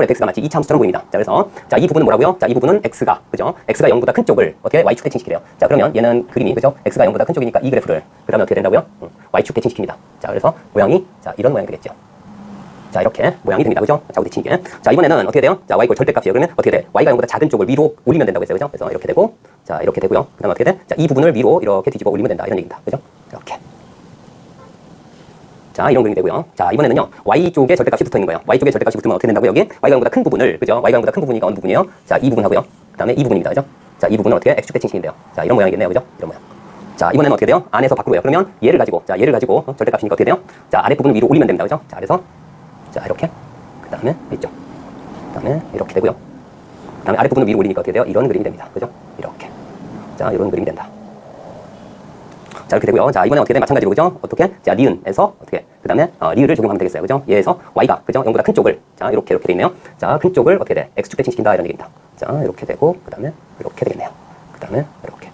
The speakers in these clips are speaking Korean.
fx가 마치 2차함수처럼 보입니다. 자, 그래서 자, 이 부분은 뭐라고요? 자, 이 부분은 x가 그죠? x가 0보다 큰 쪽을 어떻게 y축 대칭시키래요. 자, 그러면 얘는 그림이 그죠? x가 0보다 큰 쪽이니까 이 그래프를 그다음에 어떻게 된다고요? y축 대칭시킵니다. 자, 그래서 모양이 자, 이런 모양이 되겠죠. 자, 이렇게 모양이 됩니다. 그죠? 좌우 대칭 이게. 자, 이번에는 어떻게 돼요? 자, y 절대값이에요. 그러면 어떻게 돼? y가 0보다 작은 쪽을 위로 올리면 된다고 했어요. 그죠? 그래서 이렇게 되고, 자, 이렇게 되고요. 그 다음에 어떻게 돼? 자, 이 부분을 위로 이렇게 뒤집어 올리면 된다. 이런 얘기입니다. 그죠? 이렇게. 자, 이런 그림이 되고요. 자, 이번에는요, y쪽에 절대값이 붙어 있는 거예요. y쪽에 절대값이 붙으면 어떻게 된다고요? 여기 y가 0보다 큰 부분을, 그죠? y가 0보다 큰 부분이니까 어느 부분이에요? 자, 이 부분하고요. 그 다음에 이 부분입니다. 그죠? 자, 이 부분은 어떻게 x축 대칭시킨대요. 자, 이런 모양이겠네요. 그죠? 이런 모양. 자, 이번에는 어떻게 돼요? 안에서 바꾸고요. 그러면 얘를 가지고, 자, 얘를 가지고 절대값이니까 어떻게 돼요? 자, 아랫부분을 위로 올리면 됩니다. 그죠? 자, 그래서 자, 이렇게. 그 다음에 이쪽. 그 다음에 이렇게 되고요. 그 다음에 아랫부분을 위로 올리니까 어떻게 돼요? 이런 그림이 됩니다. 그죠? 이렇게. 자, 이런 그림이 된다. 자, 이렇게 되고요. 자, 이번에 어떻게 돼? 마찬가지로, 그죠? 어떻게? 자, 니은에서 어떻게? 그 다음에 리을을 적용하면 되겠어요. 그죠? 얘에서 y가, 그죠? 0보다 큰 쪽을, 자, 이렇게 돼 있네요. 자, 큰 쪽을 어떻게 돼? x축 대칭시킨다. 이런 얘기입니다. 자, 이렇게 되고, 그 다음에 이렇게 되겠네요. 그 다음에 이렇게.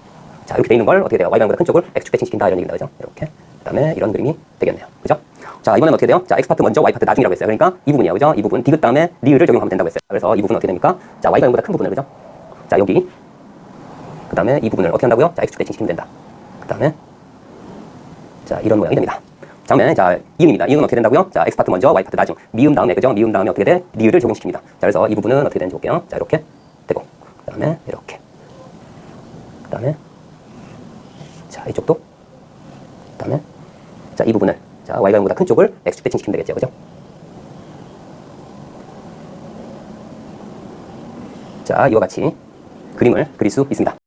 자, 이렇게 돼 있는 걸 어떻게 돼요? y가 0보다 큰 쪽을 x축 대칭시킨다. 이런 얘기입니다. 그죠? 이렇게. 그 다음에 이런 그림이 되겠네요. 그죠? 자, 이번엔 어떻게 돼요? 자, x파트 먼저, y파트 나중이라고 했어요. 그러니까 이 부분이에요. 그죠? 이 부분, 디귿 다음에 리을을 적용하면 된다고 했어요. 그래서 이 부분은 어떻게 됩니까? 자, y가 0보다 큰 부분을, 그죠? 자, 여기. 그 다음에 이 부분을 어떻게 한다고요? 자, x축 대칭시키면 된다. 그 다음에 자, 이런 모양이 됩니다. 다음에 자, 이응입니다. 이응은 어떻게 된다고요? 자, x파트 먼저, y파트 나중. 미음 다음에, 그죠? 미음 다음에 어떻게 돼? 리을을 적용시킵니다. 자, 그래서 이 부분은 어떻게 되는지 볼게요. 자, 이렇게 되고. 그 다음에 이렇게. 그 다음에 자, 이쪽도. 그 다음에 자, 이 부분을 자, y가 0보다 큰 쪽을 x축 대칭시키면 되겠죠. 그죠? 자, 이와 같이 그림을 그릴 수 있습니다.